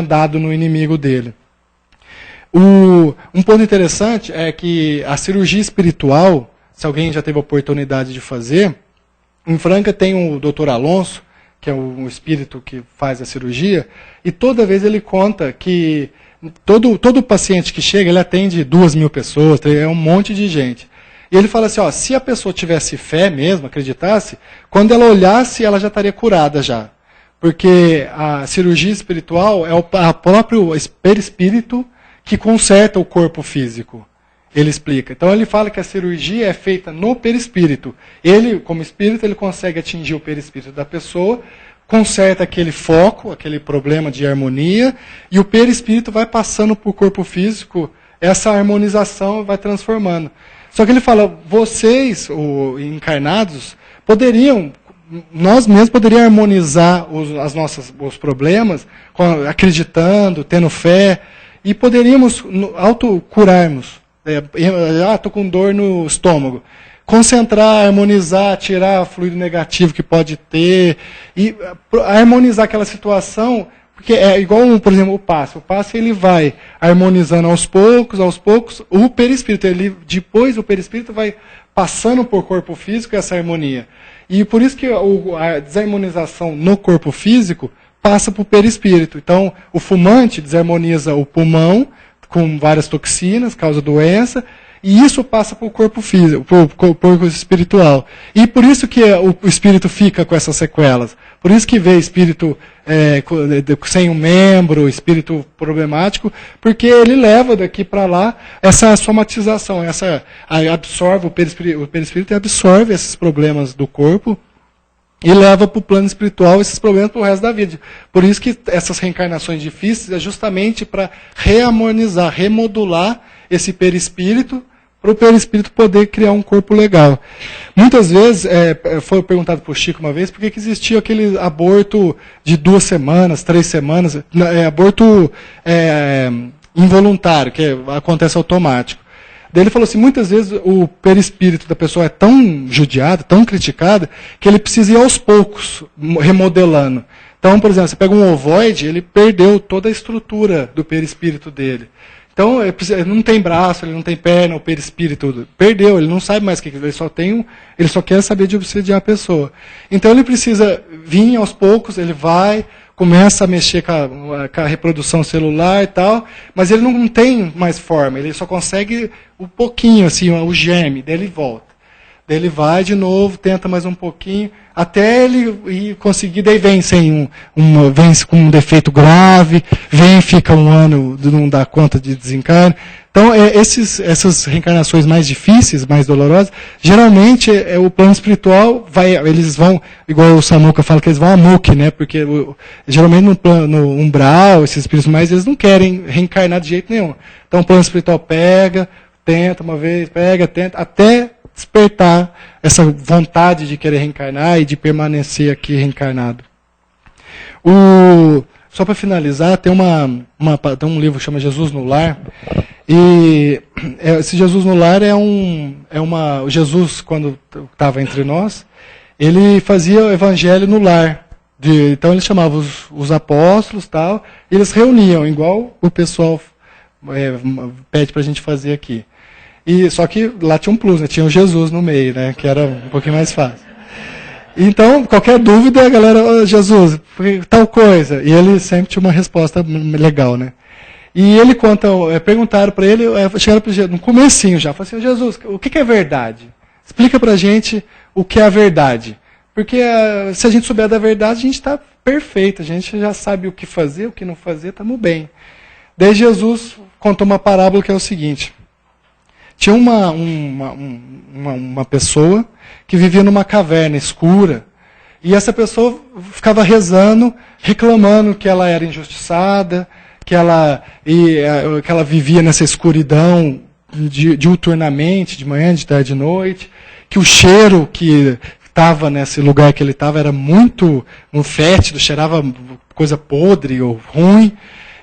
dado no inimigo dele. Um ponto interessante é que a cirurgia espiritual, se alguém já teve a oportunidade de fazer, em Franca tem o Dr. Alonso, que é um espírito que faz a cirurgia, e toda vez ele conta que todo paciente que chega, ele atende 2.000 pessoas, é um monte de gente. E ele fala assim, ó, se a pessoa tivesse fé mesmo, acreditasse, quando ela olhasse, ela já estaria curada já. Porque a cirurgia espiritual é o próprio perispírito que conserta o corpo físico. Ele explica. Então ele fala que a cirurgia é feita no perispírito. Ele, como espírito, ele consegue atingir o perispírito da pessoa, conserta aquele foco, aquele problema de harmonia, e o perispírito vai passando para o corpo físico, essa harmonização vai transformando. Só que ele fala, vocês, encarnados, nós mesmos poderíamos harmonizar os problemas, acreditando, tendo fé, e poderíamos autocurarmos. Estou com dor no estômago. Concentrar, harmonizar, tirar fluido negativo que pode ter, e harmonizar aquela situação, porque é igual, por exemplo, o passe. O passe ele vai harmonizando aos poucos, o perispírito. Depois o perispírito vai passando por corpo físico essa harmonia. E por isso que a desarmonização no corpo físico passa para o perispírito. Então, o fumante desarmoniza o pulmão com várias toxinas, causa doença, e isso passa para o corpo físico, para o corpo espiritual. E por isso que o espírito fica com essas sequelas. Por isso que vê espírito sem um membro, espírito problemático, porque ele leva daqui para lá essa somatização, absorve o perispírito absorve esses problemas do corpo e leva para o plano espiritual esses problemas para o resto da vida. Por isso que essas reencarnações difíceis é justamente para reharmonizar, remodular esse perispírito, para o perispírito poder criar um corpo legal. Muitas vezes, foi perguntado para o Chico uma vez, por que existia aquele aborto de 2 semanas, 3 semanas, aborto involuntário, que acontece automático. Daí ele falou assim, muitas vezes o perispírito da pessoa é tão judiado, tão criticado, que ele precisa ir aos poucos, remodelando. Então, por exemplo, você pega um ovoide, ele perdeu toda a estrutura do perispírito dele. Então, ele não tem braço, ele não tem perna, o perispírito perdeu, ele não sabe mais o que ele ele só quer saber de obsediar a pessoa. Então, ele precisa vir aos poucos, ele vai, começa a mexer com a reprodução celular e tal, mas ele não tem mais forma, ele só consegue um pouquinho, assim, o germe, daí ele volta. Daí ele vai de novo, tenta mais um pouquinho, até ele conseguir, daí vem vem com um defeito grave, fica um ano, não dá conta de desencarne. Então, essas reencarnações mais difíceis, mais dolorosas, geralmente o plano espiritual eles vão, igual o Samuca fala que eles vão a muque, né? Porque geralmente no umbral, esses espíritos mais, eles não querem reencarnar de jeito nenhum. Então o plano espiritual tenta uma vez, tenta, até despertar essa vontade de querer reencarnar e de permanecer aqui reencarnado. Só para finalizar, tem um livro que chama Jesus no Lar. E esse Jesus no Lar o Jesus, quando estava entre nós, ele fazia o evangelho no lar. Então ele chamava os apóstolos, tal, e eles reuniam, igual o pessoal pede para a gente fazer aqui. Só que lá tinha um plus, né? Tinha o Jesus no meio, né? Que era um pouquinho mais fácil. Então, qualquer dúvida, a galera, Jesus, tal coisa. E ele sempre tinha uma resposta legal, né? E ele perguntaram para ele, chegaram para Jesus, no comecinho já, falaram assim, Jesus, o que é verdade? Explica para a gente o que é a verdade. Porque se a gente souber da verdade, a gente está perfeito, a gente já sabe o que fazer, o que não fazer, estamos bem. Daí Jesus contou uma parábola que é o seguinte. Tinha uma pessoa que vivia numa caverna escura, e essa pessoa ficava rezando, reclamando que ela era injustiçada, que ela vivia nessa escuridão diuturnamente, de manhã, de tarde, de noite, que o cheiro que estava nesse lugar que ele estava era muito fétido, cheirava coisa podre ou ruim.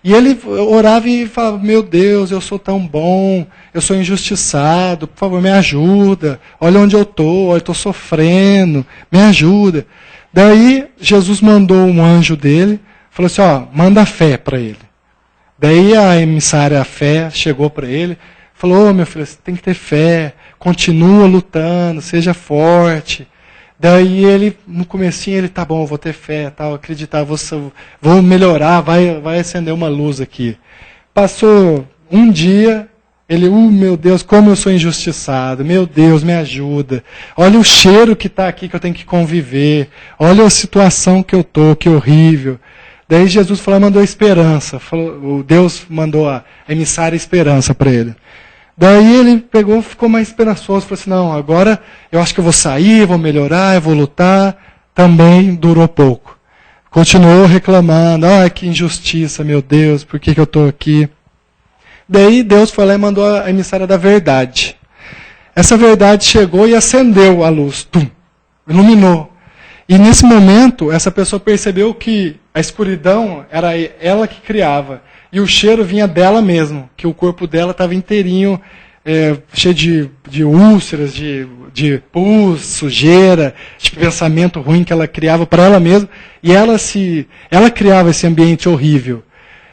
E ele orava e falava, meu Deus, eu sou tão bom, eu sou injustiçado, por favor, me ajuda, olha onde eu estou sofrendo, me ajuda. Daí Jesus mandou um anjo dele, falou assim, manda fé para ele. Daí a emissária, a fé, chegou para ele, falou, meu filho, você tem que ter fé, continua lutando, seja forte. Daí ele, no comecinho, ele, tá bom, vou ter fé, tal, acreditar, vou melhorar, vai acender uma luz aqui. Passou um dia, ele, meu Deus, como eu sou injustiçado, meu Deus, me ajuda. Olha o cheiro que está aqui, que eu tenho que conviver. Olha a situação que eu estou, que horrível. Daí Jesus mandou esperança, Deus mandou a emissária esperança para ele. Daí ele ficou mais esperançoso, falou assim, não, agora eu acho que eu vou sair, vou melhorar, eu vou lutar. Também durou pouco. Continuou reclamando, que injustiça, meu Deus, por que eu estou aqui? Daí Deus foi lá e mandou a emissária da verdade. Essa verdade chegou e acendeu a luz, iluminou. E nesse momento, essa pessoa percebeu que a escuridão era ela que criava. E o cheiro vinha dela mesmo, que o corpo dela estava inteirinho, cheio de úlceras, de pus, sujeira, de pensamento ruim que ela criava para ela mesma. E ela criava esse ambiente horrível.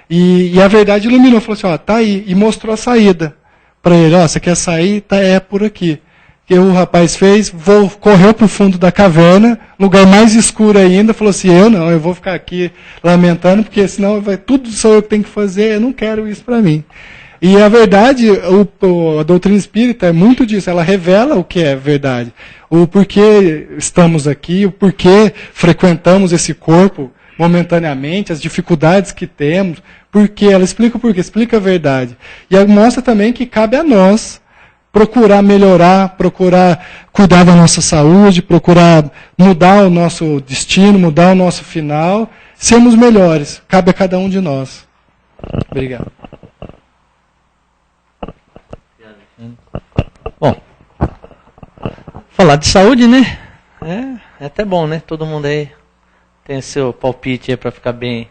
E a verdade iluminou, falou assim, tá aí, e mostrou a saída para ele. Você quer sair? É por aqui. que o rapaz fez? Correu para o fundo da caverna, lugar mais escuro ainda, falou assim, eu vou ficar aqui lamentando, porque senão tudo sou eu que tenho que fazer, eu não quero isso para mim. E a verdade, a doutrina espírita é muito disso, ela revela o que é verdade. O porquê estamos aqui, o porquê frequentamos esse corpo momentaneamente, as dificuldades que temos, porque ela explica o porquê, explica a verdade. E ela mostra também que cabe a nós procurar melhorar, procurar cuidar da nossa saúde, procurar mudar o nosso destino, mudar o nosso final, sermos melhores. Cabe a cada um de nós. Obrigado. Bom, falar de saúde, né? É até bom, né? Todo mundo aí tem seu palpite aí para ficar bem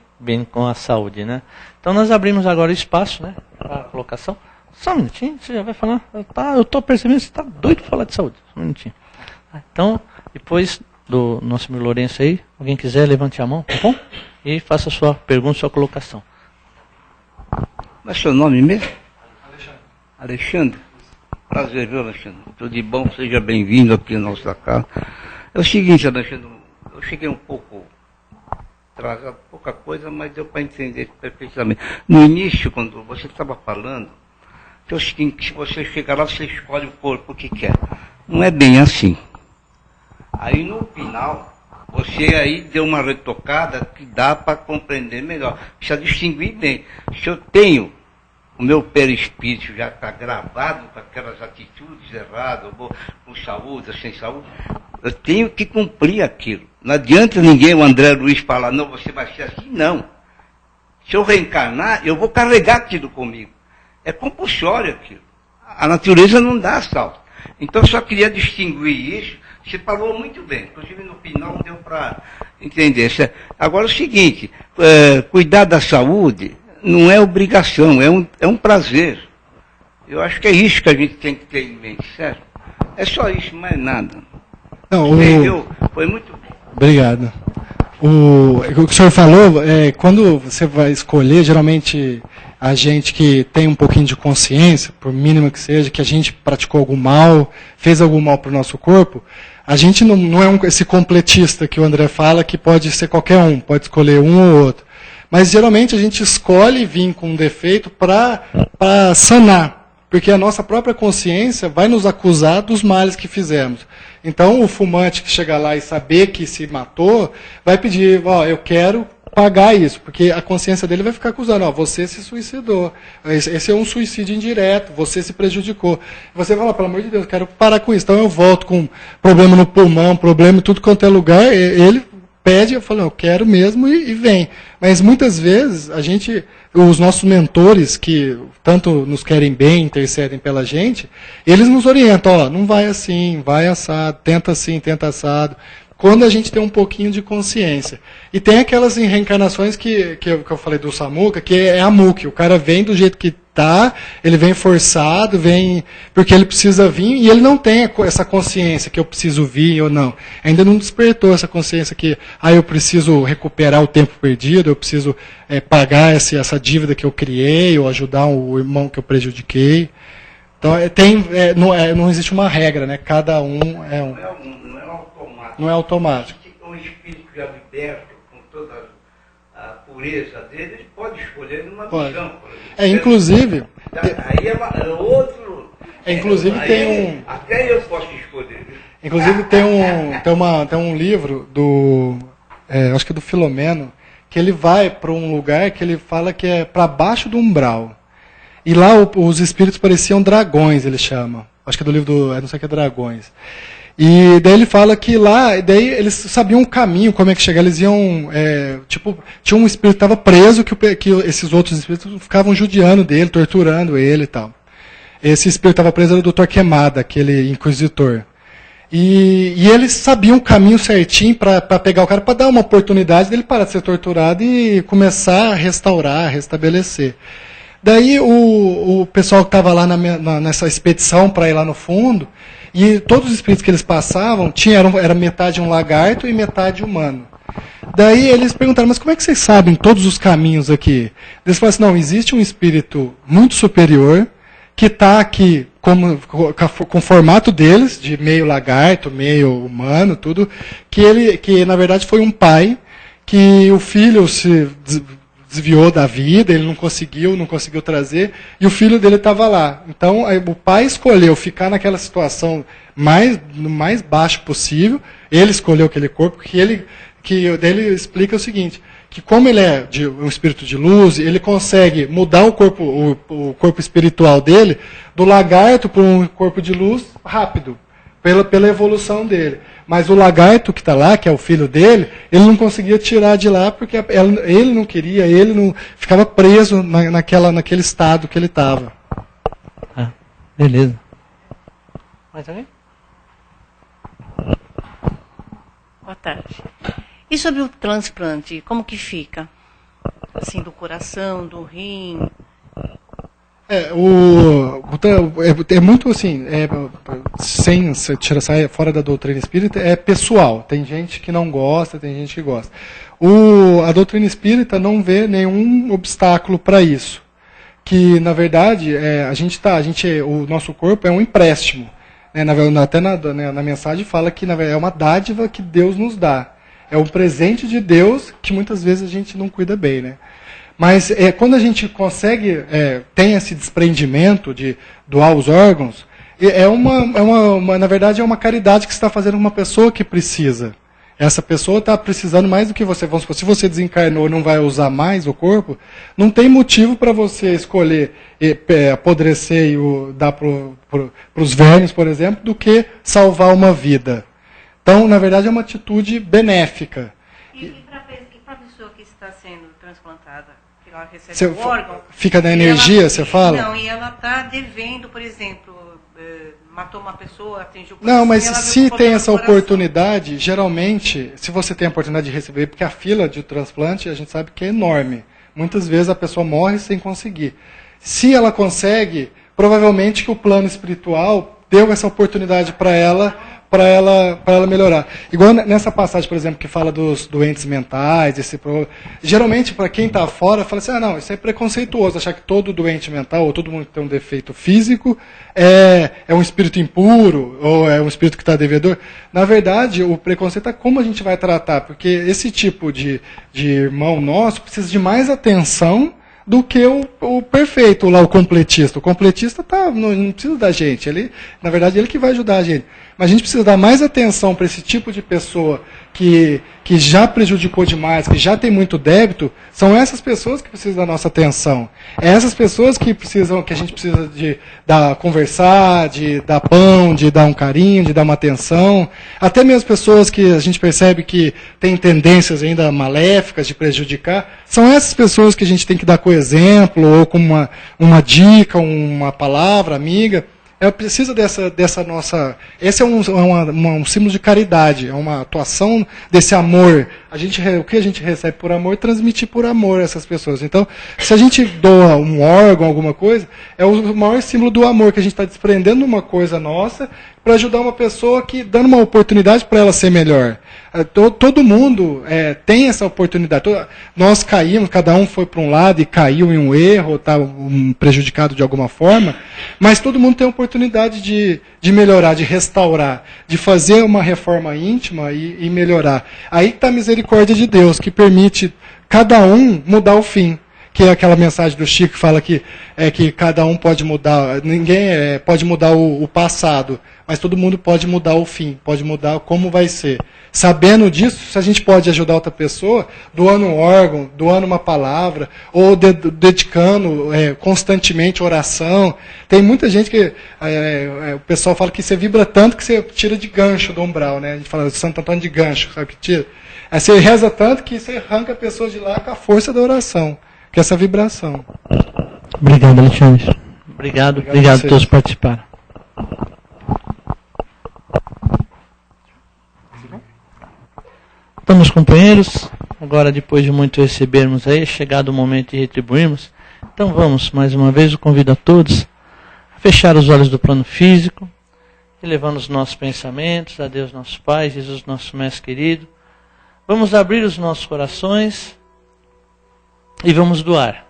com a saúde, né? Então nós abrimos agora o espaço, né? Para a colocação. Só um minutinho, você já vai falar. Eu estou percebendo que você está doido para falar de saúde. Só um minutinho. Então, depois do nosso amigo Lourenço aí, alguém quiser, levante a mão, tá bom? E faça a sua pergunta, sua colocação. Qual é o seu nome mesmo? Alexandre. Prazer, viu, Alexandre? Tudo de bom, seja bem-vindo aqui na nossa casa. É o seguinte, Alexandre, eu cheguei um pouco atrasado, pouca coisa, mas deu para entender perfeitamente. No início, quando você estava falando, que é o seguinte, se você chegar lá, você escolhe o corpo que quer. Não é bem assim. Aí no final, você aí deu uma retocada que dá para compreender melhor. Precisa distinguir bem. Se eu tenho, o meu perispírito já está gravado com aquelas atitudes erradas, com saúde, sem saúde, eu tenho que cumprir aquilo. Não adianta ninguém, o André Luiz, falar, não, você vai ser assim, não. Se eu reencarnar, eu vou carregar aquilo comigo. É compulsório aquilo. A natureza não dá salto. Então eu só queria distinguir isso. Você falou muito bem. Inclusive no final deu para entender. Agora é o seguinte, cuidar da saúde não é obrigação, é um prazer. Eu acho que é isso que a gente tem que ter em mente, certo? É só isso, mais nada. Não, foi muito bom. Obrigado. O que o senhor falou, quando você vai escolher, geralmente a gente que tem um pouquinho de consciência, por mínimo que seja, que a gente praticou algum mal, fez algum mal para o nosso corpo, a gente não é esse completista que o André fala, que pode ser qualquer um, pode escolher um ou outro. Mas geralmente a gente escolhe vir com um defeito para sanar, porque a nossa própria consciência vai nos acusar dos males que fizemos. Então o fumante que chega lá e saber que se matou, vai pedir, eu quero pagar isso, porque a consciência dele vai ficar acusando, você se suicidou, esse é um suicídio indireto, você se prejudicou. Você fala, pelo amor de Deus, eu quero parar com isso. Então eu volto com problema no pulmão, problema em tudo quanto é lugar, ele pede, eu falo, eu quero mesmo e vem. Mas muitas vezes os nossos mentores, que tanto nos querem bem, intercedem pela gente, eles nos orientam, não vai assim, vai assado, tenta assim, tenta assado. Quando a gente tem um pouquinho de consciência. E tem aquelas reencarnações que eu falei do Samuca, que é a muque. O cara vem do jeito que está, ele vem forçado, vem porque ele precisa vir, e ele não tem essa consciência que eu preciso vir ou não. Ainda não despertou essa consciência que eu preciso recuperar o tempo perdido, eu preciso pagar essa dívida que eu criei, ou ajudar o irmão que eu prejudiquei. Então, não existe uma regra, né? Cada um é um. Não é automático. Um espírito já liberto, com toda a pureza dele, ele pode escolher numa missão. Inclusive. Aí é outro. Inclusive tem até eu posso escolher. Inclusive tem um livro do. Acho que é do Filomeno, que ele vai para um lugar que ele fala que é para baixo do umbral. E lá os espíritos pareciam dragões, ele chama. Acho que é do livro do. Não sei o que é Dragões. E daí ele fala que lá, daí eles sabiam o caminho, como é que chegar, eles iam, tinha um espírito que estava preso, que esses outros espíritos ficavam judiando dele, torturando ele e tal. Esse espírito estava preso era o Dr. Queimada, aquele inquisitor. E eles sabiam o caminho certinho para pegar o cara, para dar uma oportunidade dele parar de ser torturado e começar a restaurar, a restabelecer. Daí o pessoal que estava lá nessa expedição para ir lá no fundo, e todos os espíritos que eles passavam, era metade um lagarto e metade humano. Daí eles perguntaram, mas como é que vocês sabem todos os caminhos aqui? Eles falaram assim, não, existe um espírito muito superior, que está aqui com o formato deles, de meio lagarto, meio humano, tudo, que na verdade foi um pai, que o filho se desviou da vida, ele não conseguiu trazer, e o filho dele estava lá. Então o pai escolheu ficar naquela situação no mais baixo possível, ele escolheu aquele corpo, que dele explica o seguinte, que como ele é um espírito de luz, ele consegue mudar o corpo espiritual dele do lagarto para um corpo de luz rápido, pela evolução dele. Mas o lagarto que está lá, que é o filho dele, ele não conseguia tirar de lá porque ele não queria, ele não ficava preso naquele estado que ele estava. Ah, beleza. Mais alguém? Boa tarde. E sobre o transplante, como que fica? Assim, do coração, do rim? É muito assim, sem sair fora da doutrina espírita, é pessoal. Tem gente que não gosta, tem gente que gosta. A doutrina espírita não vê nenhum obstáculo para isso. Que, na verdade, o nosso corpo é um empréstimo. Até na mensagem fala que é uma dádiva que Deus nos dá. É um presente de Deus que muitas vezes a gente não cuida bem, né? Mas quando a gente consegue, tem esse desprendimento de doar os órgãos, na verdade é uma caridade que você está fazendo com uma pessoa que precisa. Essa pessoa está precisando mais do que você. Vamos supor, se você desencarnou e não vai usar mais o corpo, não tem motivo para você escolher apodrecer e dar para os vermes, por exemplo, do que salvar uma vida. Então, na verdade, é uma atitude benéfica. E para a pessoa que está sendo transplantada, que ela recebe o órgão... Fica na energia, você fala? Não, e ela está devendo, por exemplo, matou uma pessoa, atingiu o coração... Não, mas se tem essa oportunidade, geralmente, se você tem a oportunidade de receber, porque a fila de transplante, a gente sabe que é enorme. Muitas vezes a pessoa morre sem conseguir. Se ela consegue, provavelmente que o plano espiritual deu essa oportunidade para ela melhorar. Igual nessa passagem, por exemplo, que fala dos doentes mentais, geralmente, para quem está fora, fala assim, não, isso é preconceituoso, achar que todo doente mental, ou todo mundo que tem um defeito físico, é um espírito impuro, ou é um espírito que está devedor. Na verdade, o preconceito é como a gente vai tratar, porque esse tipo de irmão nosso precisa de mais atenção do que o perfeito, lá o completista. O completista não precisa da gente, na verdade ele que vai ajudar a gente. Mas a gente precisa dar mais atenção para esse tipo de pessoa que já prejudicou demais, que já tem muito débito, são essas pessoas que precisam da nossa atenção. É essas pessoas que a gente precisa de conversar, de dar pão, de dar um carinho, de dar uma atenção. Até mesmo pessoas que a gente percebe que têm tendências ainda maléficas de prejudicar, são essas pessoas que a gente tem que dar com exemplo, ou com uma dica, uma palavra amiga. Precisa dessa nossa... Esse é um símbolo de caridade, é uma atuação desse amor. O que a gente recebe por amor, transmitir por amor a essas pessoas. Então, se a gente doa um órgão, alguma coisa, é o maior símbolo do amor, que a gente está desprendendo uma coisa nossa para ajudar uma pessoa dando uma oportunidade para ela ser melhor. Todo mundo tem essa oportunidade. Nós caímos, cada um foi para um lado e caiu em um erro, está prejudicado de alguma forma, mas todo mundo tem a oportunidade de melhorar, de restaurar, de fazer uma reforma íntima e melhorar. Aí está a misericórdia de Deus, que permite cada um mudar o fim. Que é aquela mensagem do Chico que fala que cada um pode mudar, ninguém pode mudar o passado, mas todo mundo pode mudar o fim, pode mudar como vai ser. Sabendo disso, se a gente pode ajudar outra pessoa, doando um órgão, doando uma palavra, ou dedicando constantemente oração. Tem muita gente que, o pessoal fala que você vibra tanto que você tira de gancho do umbral, né? A gente fala de Santo Antônio de gancho, sabe que tira? Aí você reza tanto que você arranca a pessoa de lá com a força da oração. Que é essa vibração. Obrigado, Alexandre. Obrigado a todos que participaram. Então, meus companheiros, agora depois de muito recebermos aí, chegado o momento de retribuirmos, então vamos, mais uma vez, eu convido a todos a fechar os olhos do plano físico, elevando os nossos pensamentos a Deus nosso Pai, Jesus nosso Mestre querido. Vamos abrir os nossos corações e vamos doar.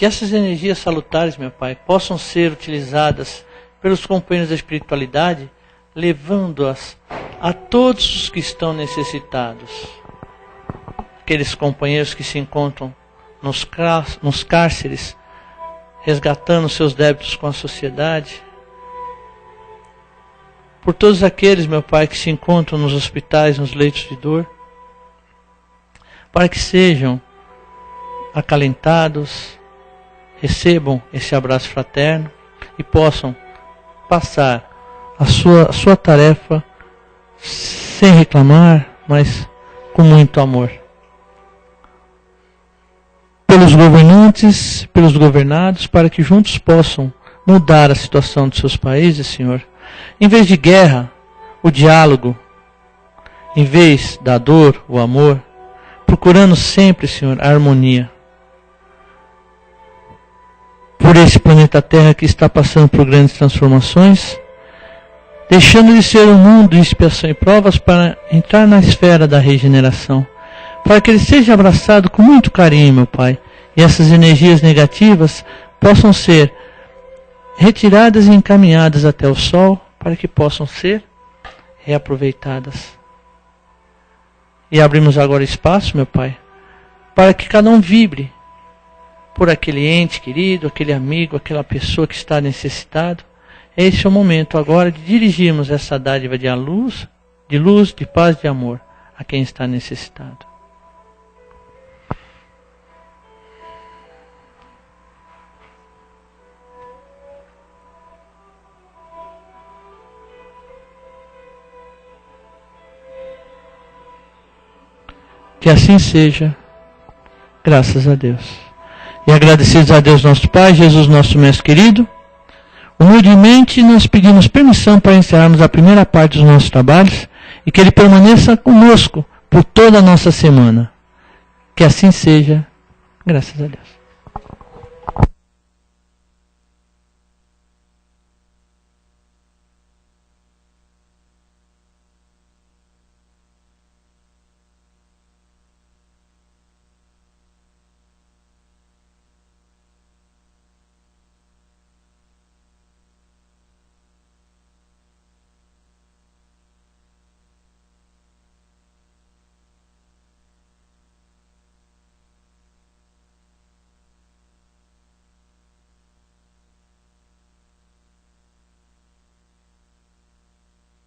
Que essas energias salutares, meu Pai, possam ser utilizadas pelos companheiros da espiritualidade, levando-as a todos os que estão necessitados. Aqueles companheiros que se encontram nos cárceres, resgatando seus débitos com a sociedade. Por todos aqueles, meu Pai, que se encontram nos hospitais, nos leitos de dor, para que sejam acalentados, recebam esse abraço fraterno e possam passar a sua tarefa sem reclamar, mas com muito amor. Pelos governantes, pelos governados, para que juntos possam mudar a situação de seus países, Senhor. Em vez de guerra, o diálogo. Em vez da dor, o amor. Procurando sempre, Senhor, a harmonia. Por esse planeta Terra que está passando por grandes transformações, deixando de ser um mundo de expiação e provas para entrar na esfera da regeneração, para que ele seja abraçado com muito carinho, meu Pai, e essas energias negativas possam ser retiradas e encaminhadas até o Sol, para que possam ser reaproveitadas. E abrimos agora espaço, meu Pai, para que cada um vibre por aquele ente querido, aquele amigo, aquela pessoa que está necessitado. Esse é o momento agora de dirigirmos essa dádiva de luz, de paz, de amor a quem está necessitado. Que assim seja, graças a Deus. E agradecidos a Deus nosso Pai, Jesus nosso Mestre querido, humildemente nós pedimos permissão para encerrarmos a primeira parte dos nossos trabalhos e que Ele permaneça conosco por toda a nossa semana. Que assim seja, graças a Deus.